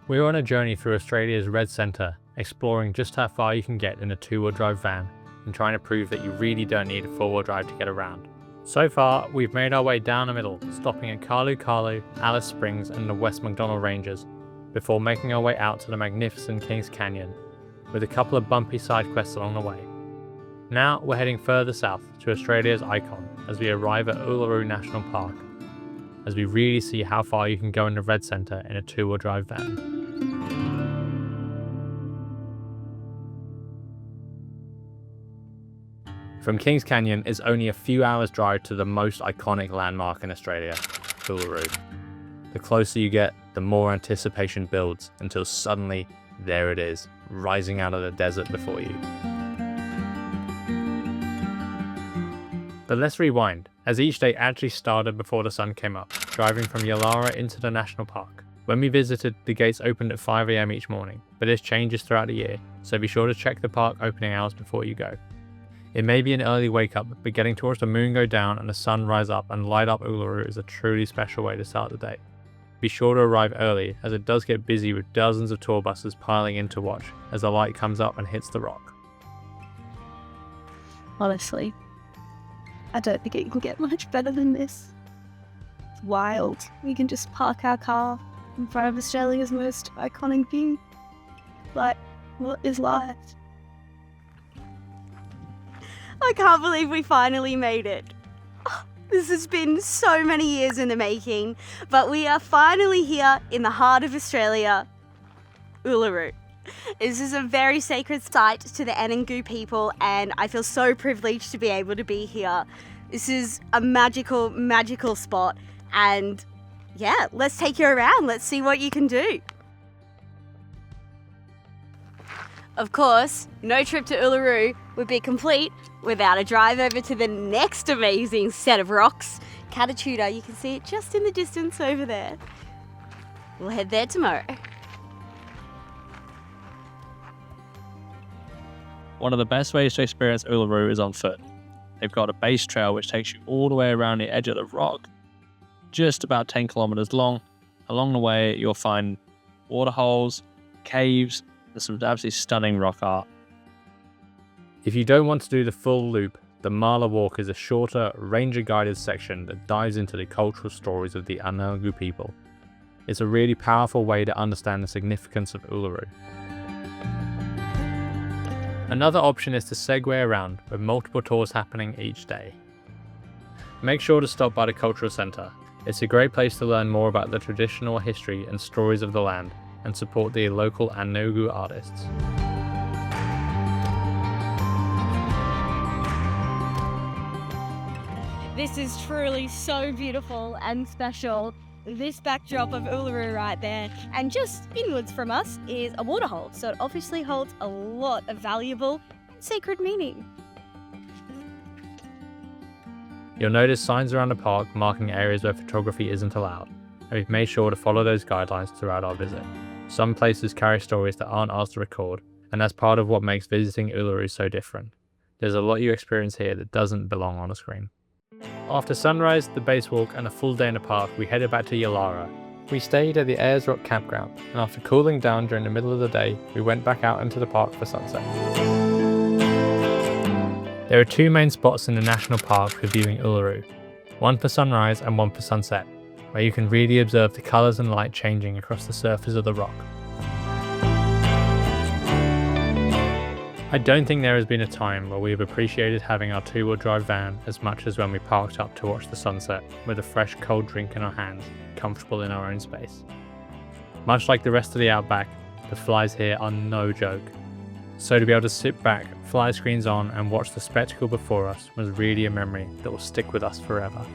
We're on a journey through Australia's Red Centre, exploring just how far you can get in a two-wheel drive van and trying to prove that you really don't need a four-wheel drive to get around. So far, we've made our way down the middle, stopping at Karlu Karlu, Alice Springs and the West MacDonnell Ranges, before making our way out to the magnificent Kings Canyon, with a couple of bumpy side quests along the way. Now we're heading further south to Australia's icon as we arrive at Uluru National Park, as we really see how far you can go in the Red Centre in a two-wheel drive van. From Kings Canyon is only a few hours drive to the most iconic landmark in Australia, Uluru. The closer you get, the more anticipation builds until suddenly, there it is, rising out of the desert before you. But let's rewind, as each day actually started before the sun came up, driving from Yulara into the national park. When we visited, the gates opened at 5 AM each morning, but this changes throughout the year, so be sure to check the park opening hours before you go. It may be an early wake up, but getting to watch the moon go down and the sun rise up and light up Uluru is a truly special way to start the day. Be sure to arrive early, as it does get busy with dozens of tour buses piling in to watch as the light comes up and hits the rock. Honestly, I don't think it can get much better than this. It's wild. We can just park our car in front of Australia's most iconic view. Like, what is life? I can't believe we finally made it. This has been so many years in the making, but we are finally here in the heart of Australia, Uluru. This is a very sacred site to the Anangu people, and I feel so privileged to be able to be here. This is a magical, magical spot, and yeah, let's take you around. Let's see what you can do. Of course, no trip to Uluru would be complete without a drive over to the next amazing set of rocks, Kata Tjuta. You can see it just in the distance over there. We'll head there tomorrow. One of the best ways to experience Uluru is on foot. They've got a base trail which takes you all the way around the edge of the rock, just about 10 kilometers long. Along the way, you'll find waterholes, caves, and some absolutely stunning rock art. If you don't want to do the full loop, the Mala Walk is a shorter, ranger-guided section that dives into the cultural stories of the Anangu people. It's a really powerful way to understand the significance of Uluru. Another option is to segue around, with multiple tours happening each day. Make sure to stop by the cultural centre. It's a great place to learn more about the traditional history and stories of the land, and support the local Anangu artists. This is truly so beautiful and special. This backdrop of Uluru right there, and just inwards from us is a waterhole, so it obviously holds a lot of valuable and sacred meaning. You'll notice signs around the park marking areas where photography isn't allowed, and we've made sure to follow those guidelines throughout our visit. Some places carry stories that aren't ours to record, and that's part of what makes visiting Uluru so different. There's a lot you experience here that doesn't belong on a screen. After sunrise, the base walk, and a full day in the park, we headed back to Yulara. We stayed at the Ayers Rock campground, and after cooling down during the middle of the day, we went back out into the park for sunset. There are two main spots in the national park for viewing Uluru, one for sunrise and one for sunset, where you can really observe the colours and light changing across the surface of the rock. I don't think there has been a time where we have appreciated having our two-wheel drive van as much as when we parked up to watch the sunset with a fresh cold drink in our hands, comfortable in our own space. Much like the rest of the outback, the flies here are no joke. So to be able to sit back, fly screens on, and watch the spectacle before us was really a memory that will stick with us forever.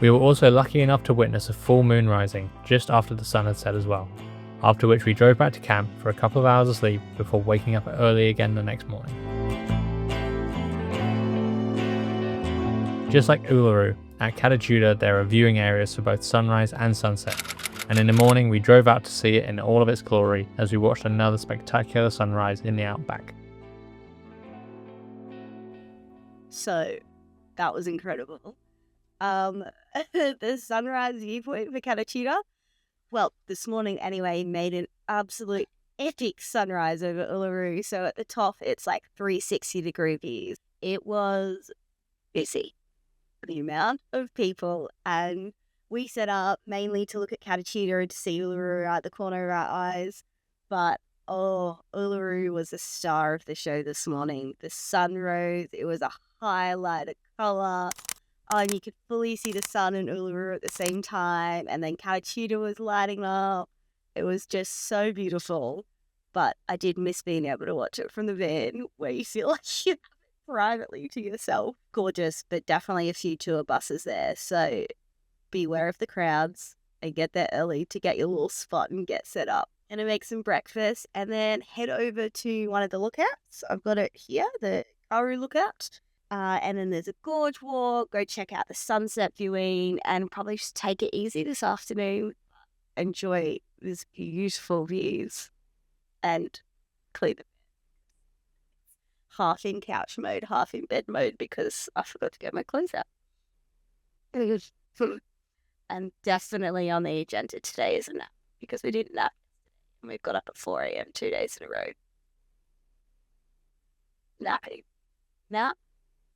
We were also lucky enough to witness a full moon rising just after the sun had set as well, after which we drove back to camp for a couple of hours of sleep before waking up early again the next morning. Just like Uluru, at Kata Tjuta there are viewing areas for both sunrise and sunset, and in the morning we drove out to see it in all of its glory as we watched another spectacular sunrise in the outback. So, that was incredible. The sunrise viewpoint for Kata Tjuta well, this morning anyway, made an absolute epic sunrise over Uluru. So at the top, it's like 360-degree views. It was busy, the amount of people, and we set up mainly to look at Kata Tjuta and to see Uluru at the corner of our eyes. But Uluru was the star of the show this morning. The sun rose. It was a highlight of colour. And you could fully see the sun and Uluru at the same time. And then Kata Tjuta was lighting up. It was just so beautiful. But I did miss being able to watch it from the van where you feel like you have it privately to yourself. Gorgeous, but definitely a few tour buses there. So beware of the crowds and get there early to get your little spot and get set up. And make some breakfast and then head over to one of the lookouts. I've got it here, the Karlu lookout. And then there's a gorge walk. Go check out the sunset viewing and probably just take it easy this afternoon. Enjoy these beautiful views and clean the bed. Half in couch mode, half in bed mode because I forgot to get my clothes out. And definitely on the agenda today is a nap because we didn't nap. We've got up at 4 a.m. 2 days in a row. Napping. Nap,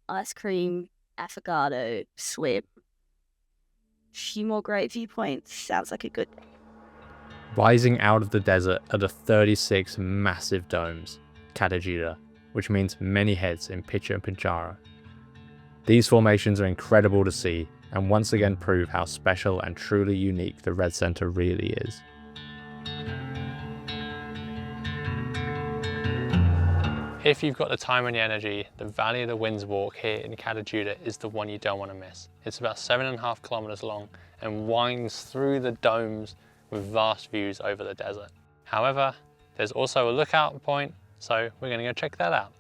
ice cream, affogato, swim. Few more great viewpoints. Sounds like a good day. Rising out of the desert are the 36 massive domes, Kata Tjuta, which means many heads in Pitcher and Pinjara. These formations are incredible to see and once again prove how special and truly unique the Red Centre really is. If you've got the time and the energy, the Valley of the Winds walk here in Kata Tjuta is the one you don't want to miss. It's about 7.5 kilometers long and winds through the domes with vast views over the desert. However, there's also a lookout point, so we're going to go check that out.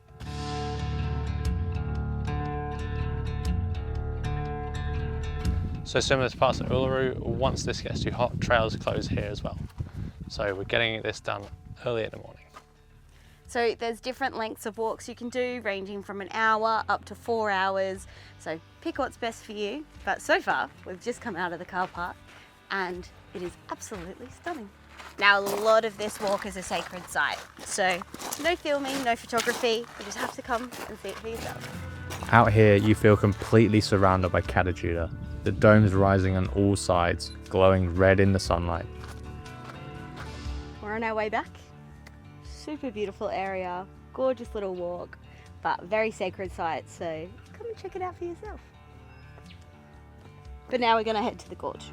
So similar to parts of Uluru, once this gets too hot, trails close here as well. So we're getting this done early in the morning. So there's different lengths of walks you can do, ranging from an hour up to 4 hours. So pick what's best for you. But so far, we've just come out of the car park and it is absolutely stunning. Now, a lot of this walk is a sacred site. So no filming, no photography. You just have to come and see it for yourself. Out here, you feel completely surrounded by Kata Tjuta, the domes rising on all sides, glowing red in the sunlight. We're on our way back. Super beautiful area, gorgeous little walk, but very sacred site, so come and check it out for yourself. But now we're going to head to the gorge.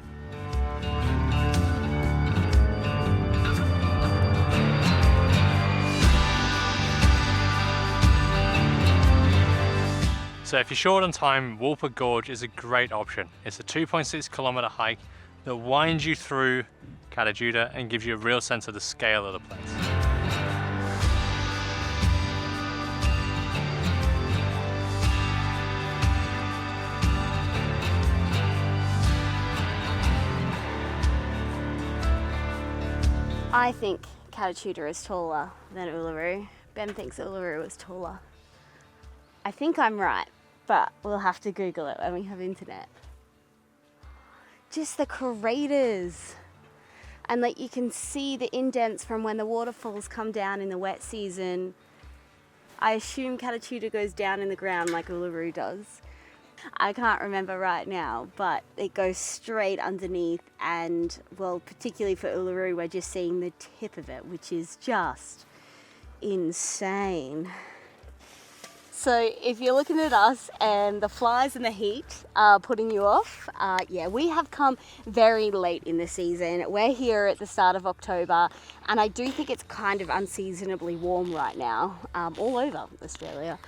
So if you're short on time, Walpa Gorge is a great option. It's a 2.6 kilometer hike that winds you through Kata Tjuta and gives you a real sense of the scale of the place. I think Kata Tjuta is taller than Uluru. Ben thinks Uluru is taller. I think I'm right, but we'll have to Google it when we have internet. Just the craters. And like you can see the indents from when the waterfalls come down in the wet season. I assume Kata Tjuta goes down in the ground like Uluru does. I can't remember right now, but it goes straight underneath, and well, particularly for Uluru, we're just seeing the tip of it, which is just insane. So if you're looking at us and the flies and the heat are putting you off, yeah, we have come very late in the season. We're here at the start of October, and I do think it's kind of unseasonably warm right now, all over Australia.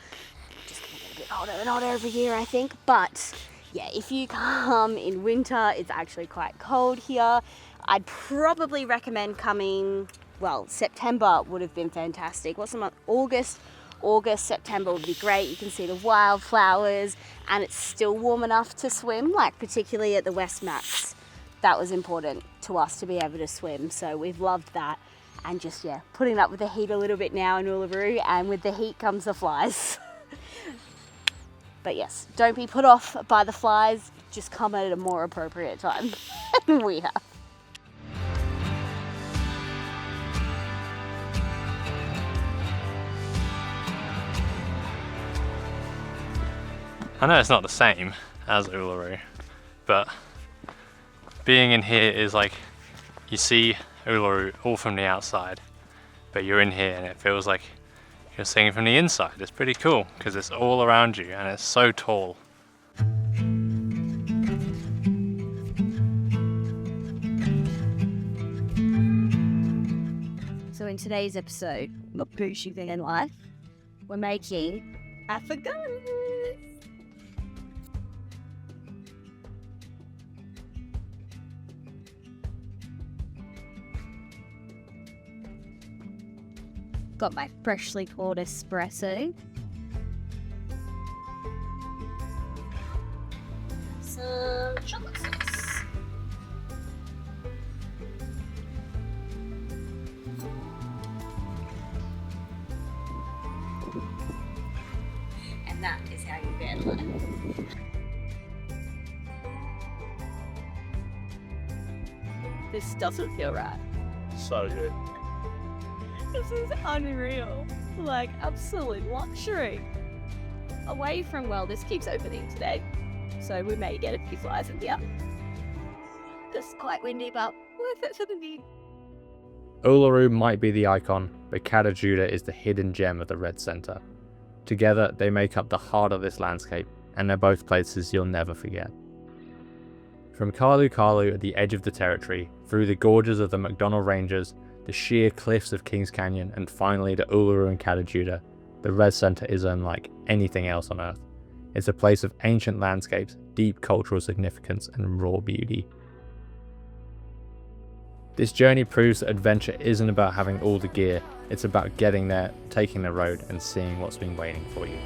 Just gonna get a bit hotter and hotter every year, I think. But yeah, if you come in winter, it's actually quite cold here. I'd probably recommend coming, well, September would have been fantastic. What's the month? August, September would be great. You can see the wildflowers and it's still warm enough to swim, like particularly at the West Macs. That was important to us to be able to swim, so we've loved that. And just, yeah, putting up with the heat a little bit now in Uluru, and with the heat comes the flies. But yes, don't be put off by the flies, just come at a more appropriate time than we have. I know it's not the same as Uluru, but being in here is like, you see Uluru all from the outside, but you're in here and it feels like you're seeing it from the inside. It's pretty cool because it's all around you and it's so tall. So in today's episode of Bushing in Life, we're making affogatos. Got my freshly poured espresso. Some chocolate sauce. And that is how you van life. This doesn't feel right. So good. This is unreal. Like, absolute luxury. Away from, well, this keeps opening today, so we may get a few flies in here. Just quite windy, but worth it for the view. Uluru might be the icon, but Kata Tjuta is the hidden gem of the Red Centre. Together, they make up the heart of this landscape, and they're both places you'll never forget. From Karlu Karlu at the edge of the territory, through the gorges of the MacDonnell Ranges, the sheer cliffs of Kings Canyon, and finally to Uluru and Kata Tjuta, the Red Centre is unlike anything else on Earth. It's a place of ancient landscapes, deep cultural significance, and raw beauty. This journey proves that adventure isn't about having all the gear, it's about getting there, taking the road, and seeing what's been waiting for you.